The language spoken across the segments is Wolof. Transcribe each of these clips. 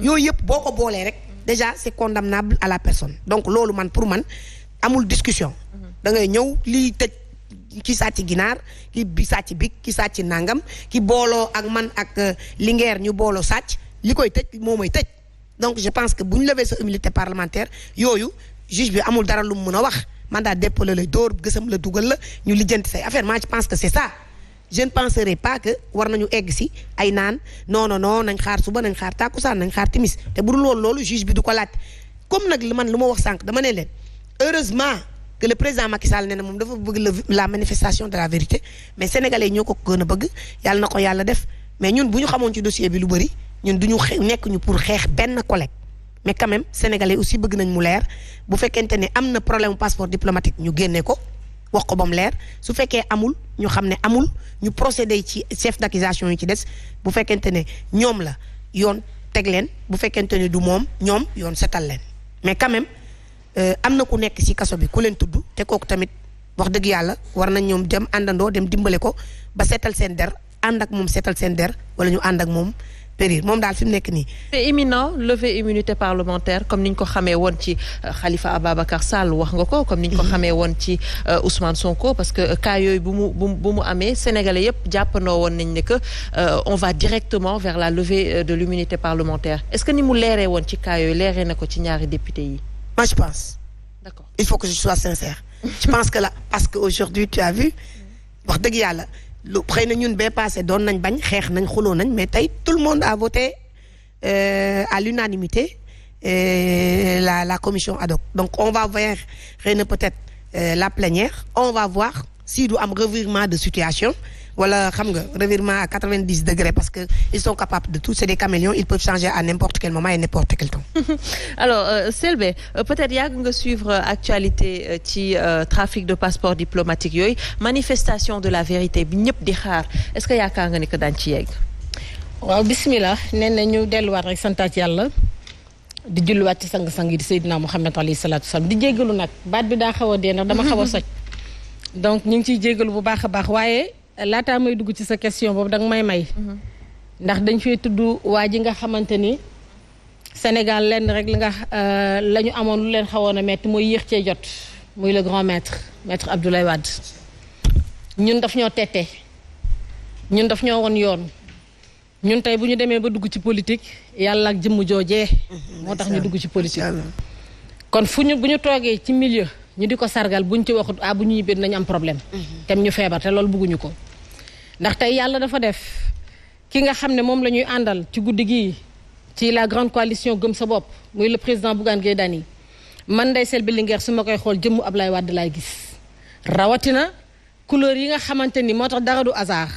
yooyu yëpp boo ko boolee rek déjà c'est condamnable à la personne donc loolu man pour man amul discussion da ngay ñëw lii tëj ki sàcc ginaar ki bi sàcc big ki sàcc nangam ki booloo ak man ak Linguère ñu booloo sàcc li koy tëj moo may tëj donc je pense que bu ñu lever sa immunité parlementaire yooyu juge bi amul dara lu mu mën a wax mandat dépôt la lay dóor gësam la dugal la ñu lijjanti say affaire moi je pense que c'est ça je ne penserai pas que war nañu egg si ay naan non nañ xaar suba nañ xaar tàkkusaan nañ xaar timis te bu dul loolu juge bi du ko laaj comme nag man lu ma wax sànq dama ne leen heureusement que le président Macky Sall nee na moom dafa bëgg la manifestation de la vérité mais sénégalais ñoo ko gën a bëgg yàlla na ko yàlla def mais ñun bu ñu xamoon ci dossier bi lu bëri ñun duñu nekk ñu pour xeex benn collègue mais quand même sénégalais aussi bëgg nañ mu leer bu fekkente ne am na problème passeport diplomatique ñu génne ko wax ko ba mu leer su fekkee amul ñu xam ne amul ñu procéder ci chef d'accusation yi ci des bu fekkente ne ñoom la yoon teg leen bu fekkente ne du moom ñoom yoon setal leen mais quand même am na ku nekk ci kaso bi ku leen tudd te kooku tamit wax dëgg yàlla war nañ ñoom dem àndandoo dem dimbale ko ba seetal seen der ànd ak moom seetal seen der wala ñu ànd ak moom périr moom daal fi mu nekk nii. c'est imminent levée immunité parlementaire comme ni ñu ko xamee woon ci Khalifa Ababacar Sall wax nga ko comme ni ñu ko xamee woon ci Ousmane Sonko parce que cas yooyu bu mu amee sénégalais yëpp jàppandoo woon nañ ne que on va directement vers la levée de l'immunité parlementaire est-ce que ni mu leeree woon ci cas yooyu leeree na ko ci ñaari député yi. moi je pense. d'accord il faut que je sois sincère. je pense que là parce que aujourd'hui tu as vu wax dëgg yàlla. lu xëy na ñun bee passé doon nañ bañ xeex nañ xuloo nañ mais tey tout le monde a voté à l'unanimité la commission ad hoc donc on va voir xëy na peut-être la plénière on va voir si du am revirement de situation wala xam nga revirement à 90 degrés parce que ils sont capables de tout c'est des caméléons ils peuvent changer à n'importe quel moment et n'importe quel temps. alors Selbé peut-être yàgg nga suivre actualité ci trafic de passeport diplomatique yooyu manifestation de la vérité bi ñëpp di xaar est-ce que yaakaar nga ni que daañ ci yegg. waaw bismillah nee na ñu delluwaat rek santaat yàlla di julliwaat ci sang-sang yi di Seydina Muhammad alayhi salaatu wasallam di jéggalu nag baat bi daa xaw a dee ndax dama xaw a soj donc ñu ngi ciy jéggalu bu baax a baax waaye laataa may dugg ci sa question boobu danga may ndax dañ fee tudd waa ji nga xamante ni Sénégal lenn rek li nga la ñu amoon lu leen xawoon a metti mooy yéex cee jot muy le grand maître Abdoulaye Wade ñun daf ñoo tette ñun daf ñoo won yoon ñun tey bu ñu demee ba dugg ci politique yàlla ak jëmm joojee moo tax ñu dugg ci politique kon bu ñu toogee ci milieu ñu di ko sargal buñ ci waxut bu ñu ñibbee nañu am problème tem ñu feebar te loolu bëgguñu ko ndax tey yàlla dafa def ki nga xam ne moom la ñuy àndal ci guddi gii ci la grande coalition gëm sa bopp muy le président Bougane Gueye Dany man Ndeye Selbé Linguère su ma koy xool jëmmu Ablaye Wade laay gis rawatina couleur yi nga xamante ni moo tax dara du hasard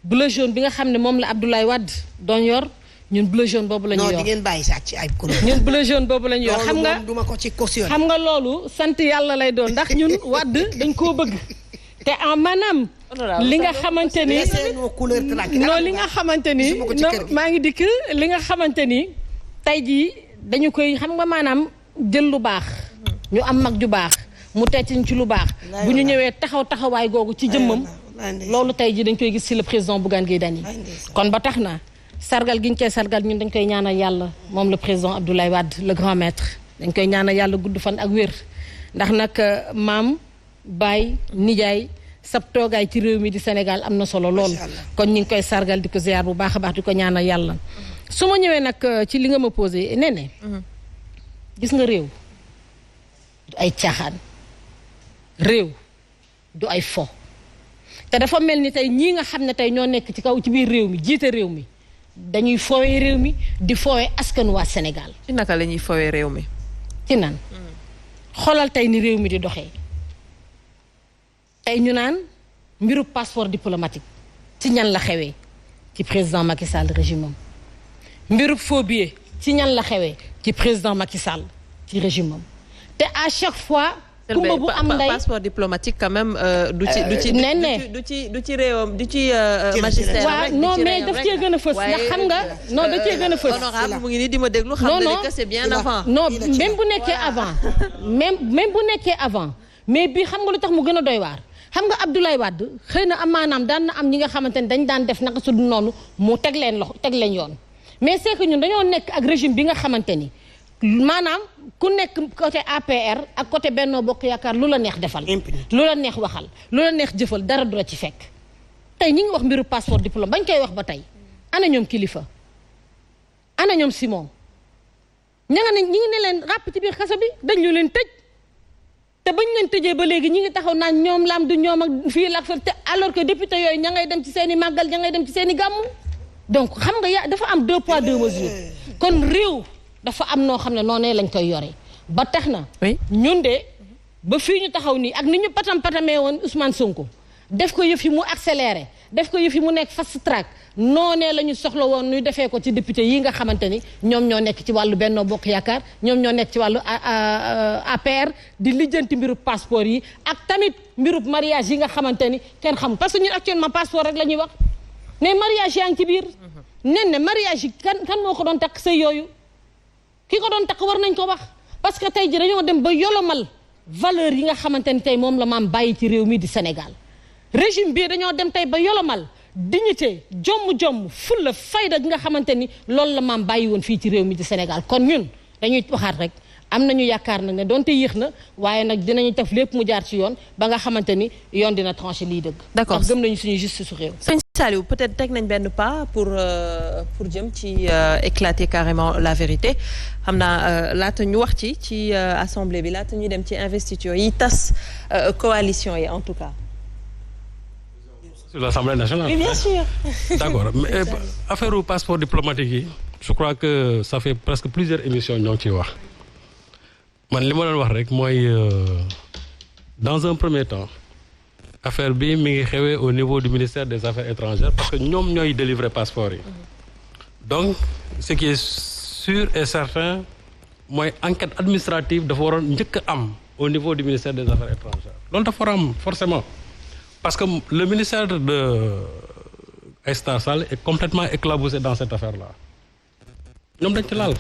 bleu jaune bi nga xam ne moom la Abdoulaye Wade doon yor ñun bleu jaune boobu la ñu yor non di ngeen bàyyi sax ci ay couleur ñun bleu jaune boobu la ñu yor xam nga duma ko ci caution xam nga loolu sant yàlla lay doon ndax ñun Wade dañ koo bëgg te en maanaam li nga xamante ni non li nga xamante ni non maa ngi dikk li nga xamante ni tey jii dañu koy xam nga maanaam jël lu baax ñu am mag ju baax mu tettiñ ci lu baax bu ñu ñëwee taxawaay googu ci jëmmam loolu tey jii dañ koy gis ci le président Bougane Gueye Dany kon ba tax na sargal gi ñu koy sargal ñun dañ koy ñaanal yàlla moom le président Abdoulaye Wade le grand maître dañ koy ñaanal yàlla gudd fan ak wér ndax nag maam baay nijaay sab toogaay ci réew mi di Sénégal am na solo lool kon ñu ngi koy sargal di ko ziar bu baax a baax di ko ñaanal yàlla su ma ñëwee nag ci li nga ma posé nee gis nga réew du ay caaxaan réew du ay fo te dafa mel ni tey ñii nga xam ne tey ñoo nekk ci kaw ci biir réew mi jiite réew mi dañuy foowee réew mi di foowee askan waa Sénégal. ci naka la ñuy foowee réew mi. ci nan xoolal tey ni réew mi di doxee tey ñu naan mbiru passeport diplomatique ci ñan la xewee ci président Macky Sall régime am mbiru faux billet ci ñan la xewee ci président Macky Sall ci régime am te à chaque fois. kumba bu am ndey passeport diplomatique quand même du ci réewam du ci magistère waaw non mais daf cee gën a fës ndax xam nga non da cee gën a fës honorable mu ngi nii di ma déglu xam na que c'est bien avant non même bu nekkee avant même bu nekkee avant mais bii xam nga lu tax mu gën a doy waar xam nga Abdoulaye Wade xëy na am maanaam daan na am ñi nga xamante ne dañ daan def naka su du noonu mu teg leen yoon mais c'est que ñun dañoo nekk ak régime bi nga xamante ni maanaam ku nekk côté APR ak côté Benno Bokk Yaakaar lu la neex defal. lu la neex waxal lu la neex jëfal dara du la ci fekk. tey ñi ngi wax mbiru passeport diplôme bañ koy wax ba tey ana ñoom Kilifeu ana ñoom Simon ñi ngi ne leen ràpp ci biir kaso bi dañ ñu leen tëj te bañ leen tëjee ba léegi ñi ngi taxaw naan ñoom lam du ñoom ak fii la te alors que député yooyu ña ngay dem ci seen i màggal ña ngay dem ci seen i gàmmu donc xam nga dafa am 2 poids 2 mesures kon réew dafa am noo xam ne noonu lañ koy yore ba tax na ñun de ba fii ñu taxaw nii ak ni ñu patamee woon Ousmane Sonko def ko yëf yi mu accéléré def ko yëf yi mu nekk fast track noonee la ñu soxla woon ñu defee ko ci député yi nga xamante ni ñoom ñoo nekk ci wàllu Benno Bokk Yaakaar ñoom ñoo nekk ci wàllu APR di lijjanti mbiru passeport yi ak tamit mbiru mariage yi nga xamante ni kenn xamul parce que ñun actuellement passeport rek la ñuy wax mais mariage yaa ngi ci biir nen ne mariage yi kan moo ko doon takk sëy yooyu ki ko doon takk war nañ ko wax parce que tey ji dañoo dem ba yolomal valeur yi nga xamante ni tey moom la maam bàyyi ci réew mi di Sénégal régime bii dañoo dem tey ba yolomal dignité jomm fulla fayda gi nga xamante ni loolu la maam bàyyi woon fii ci réew mi di Sénégal kon ñun dañuy waxaat rek am nañu yaakaar nag ne doonte yéex na waaye nag dinañu def lépp mu jaar ci yoon ba nga xamante ni yoon dina tranché lii dëgg. d'accord gëm nañu suñu justice su réew. sëñ Saliou peut-être teg nañ benn pas pour jëm ci éclater carrément la vérité xam naa laata ñu wax ci assemblée bi laata ñuy dem ci investiture yi tas coalition yi en tout cas. Sur l'Assemblée nationale. Oui, bien sûr. D'accord. Mais affaire au passeport diplomatique yi je crois que ça fait presque plusieurs émissions ñoo ngi ciy wax man li ma doon wax rek mooy dans un premier temps affaire bi mi ngi xewee au niveau du ministère des Affaires étrangères parce que ñoom ñooy délivrer passeport yi donc ce qui est sûr et certain mooy enquête administrative dafa waroon njëkk a am au niveau du ministère des Affaires étrangères loolu dafa war a am forcément parce que le ministère de Aïssata Tall Sall est complètement éclaboussé dans cette affaire-là ñoom dañ ci laal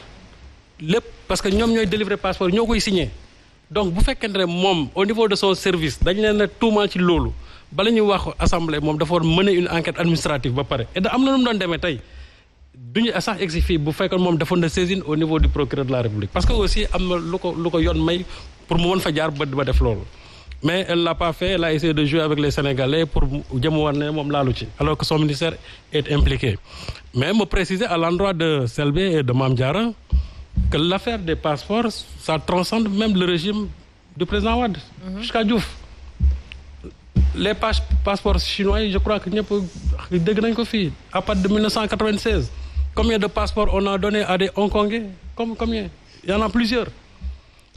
lépp parce que ñoom ñooy délivrer passeport ñoo koy signé donc bu fekkente ne moom au niveau de son service dañ leen a tuumaal ci loolu bala ñuy wax assemblée moom dafa war mener une enquête administrative ba pare et da am na nu mu doon demee tey duñu sax egsi fii bu fekkoon moom defoon na saisine au niveau du procureur de la République parce que aussi am na lu ko yoon may pour mu mën fa jaar ba def loolu mais elle l'a pas fait elle a essayé de jouer avec les Sénégalais pour jëm war ne moom laalu ci alors que son ministère est impliqué mais me préciser à l'endroit de Selbé et de Mame Diarra que l'affaire des passeports ça transcende même le régime du président Wade jusqu'à Diouf les passeports chinois yi je crois que ñëpp dégg nañ ko fii à partir de 1996 combien de passeports on a donné à des Hongkongais combien il y en a plusieurs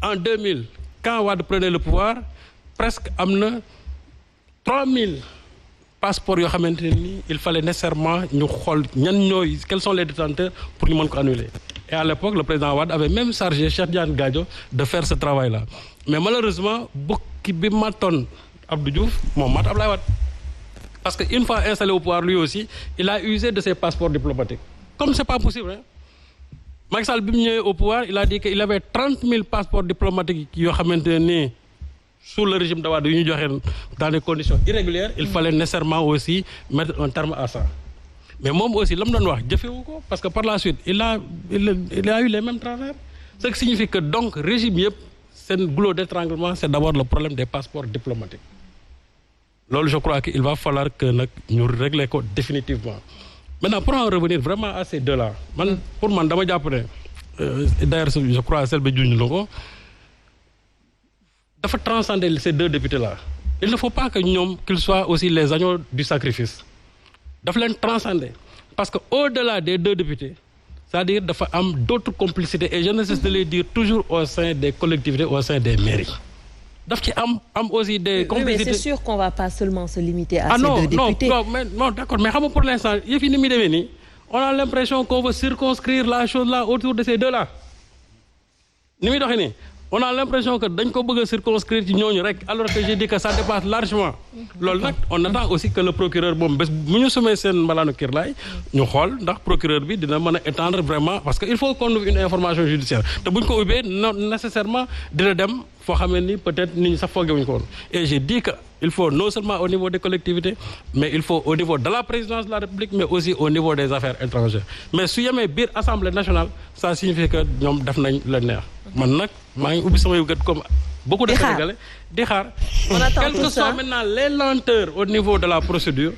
en 2000 quand Wade prenait le pouvoir presque am na 3000 passeports yoo xamante ne nii il fallait nécessairement ñu xool quels sont les détenteurs pour ñu mën ko annuler et à l'époque le président Wade avait même chargé Cheikh Tidiane Gadio de faire ce travail là mais malheureusement bukki bi matoon Abdou Diouf moom mat Abdoulaye Wade parce que une fois installé au pouvoir lui aussi il a usé de ses passeports diplomatiques comme c'est pas possible hein Macky Sall bi mu ñëwee au pouvoir il a dit que il avait 30 000 passeports diplomatiques yoo xamante ne nii sous le régime de Wade yu ñu joxe dans des conditions irrégulières il fallait nécessairement aussi mettre un terme à ça mais moom aussi la mu doon wax jëfewu ko parce que par la suite il a eu les mêmes travers ce qui signifie que donc régime yëpp seen goulot d'étranglement c'est d'abord le problème des passeports diplomatiques loolu je crois que il va falloir que nag ñu régler ko définitivement maintenant pour en revenir vraiment à ces deux-là pour man dama jàpp ne d'ailleurs je crois Selbé juñ la ko dafa transcender ces deux députés-là il ne faut pas que ñoom qu'ils soient aussi les agneaux du sacrifice dafa leen transcender parce que au-delà des deux députés c'est-à-dire dafa am d'autres complicités et je ne cesse de les dire toujours au sein des collectivités au sein des mairies daf ci am aussi des complicités. Oui, mais c'est sûr qu'on va pas seulement se limiter à ces deux députés. Non, d'accord mais xam nga pour l'instant yëf yi ni muy demee nii on a l'impression qu'on veut circonscrire la chose là autour de ces deux-là ni muy doxee nii on a l'impression que dañ ko bëgg a circonscrire ci ñooñu rek alors que j'ai dit que ça dépasse largement loolu nag on attend aussi que le procureur moom bés bu ñu sumee seen mbalaanu kirlaay ñu xool ndax procureur bi dina mën a étendre vraiment parce que il faut qu'on ouvre une information judiciaire te bu ñu ko ubbee non nécessairement dina dem foo xamee ni peut-être nit ñi sax foogewuñu ko woon et j'ai dit que il faut non seulement au niveau des collectivités mais il faut au niveau de la présidence de la République mais aussi au niveau des affaires étrangères mais su yemee biir Assemblée nationale ça signifie que ñoom def nañ la neex man nag maa ngi ubbi samay gët comme beaucoup de Sénégalais di xaar quelles que soient maintenant les lenteurs au niveau de la procédure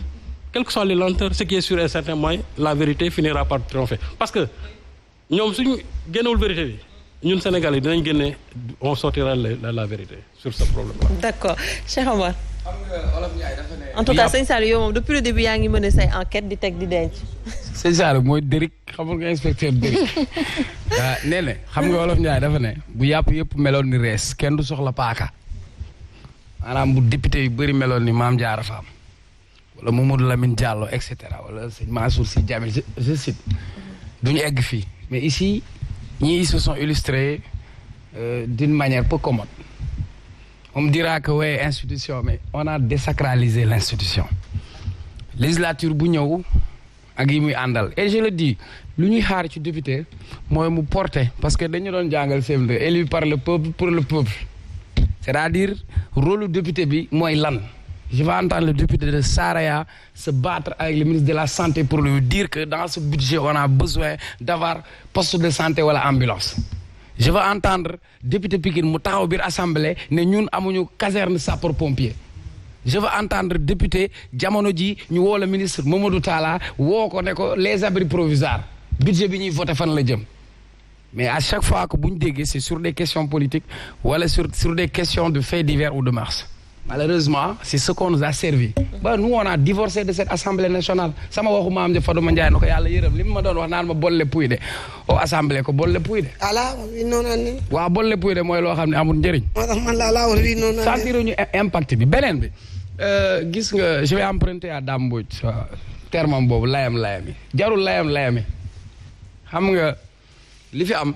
quelles que soient les lenteurs ce qui est sûr et certain mooy la vérité finira par triompher parce que ñoom suñu génnewul vérité bi ñun Sénégal yi dinañ génne on sortira la vérité sur ce problème là. D'accord Cheikh Omar. xam nga Olof Ndiaye dafa ne. en tout cas sëñ Saliou yow moom depuis le début yaa ngi mené say enquête di teg di denc. sëñ Saliou mooy Dérick xamul nga inspecteur Dérick nee na xam nga Olof Ndiaye dafa ne bu yàpp yëpp meloon ni rees kenn du soxla paaka maanaam bu député yu bëri meloon ni Mame Diarra Fam wala Mamadou Lamine Diallo et cetera wala sëñ Mansour Sy Djamil je cite duñu egg fii mais ici ñii ils se sont illustrés d'une manière peu commode. On me dira que oui institution mais on a désacralisé l'institution législature bu ñëw ak yi muy àndal et je le dis lu ñuy xaar ci député mooy mu porter parce que dañu doon jàngal CM2 élu par le peuple pour le peuple c'est-à-dire rôle du député bi mooy lan je vais entendre le député de Saraya se battre avec le ministre de la santé pour lui dire que dans ce budget on a besoin d'avoir poste de santé wala ambulance je vais entendre député Pikine mu taxaw biir assemblée ne ñun amuñu caserne sapeur pompier je vais entendre député jamono ji ñu woo la ministre Mamadou Talla woo ko ne ko les abris provisoires budget bi ñuy voté fan la jëm mais à chaque fois que bu ñu déggee c'est sur des questions politiques wala sur des questions de faits divers ou de mœurs malheureusement c'est ce qu'on nous a servi ba nous on a divorcé de cette assemblée nationale sama waxu maam ja Faduma Ndiaye na ko yàlla yërëm li mu ma doon wax naan ma bolle puy de au assemblée ko bolle puy de ala wi noonu ni waaw bolle puy de mooy loo xam ne amul njëriñ moo tax man laa war wi noonu sentiruñu impact bi beneen bi gis nga je vais emprunter à Dame Mbodj terme am boobu layam yi jarul layam yi xam nga li fi am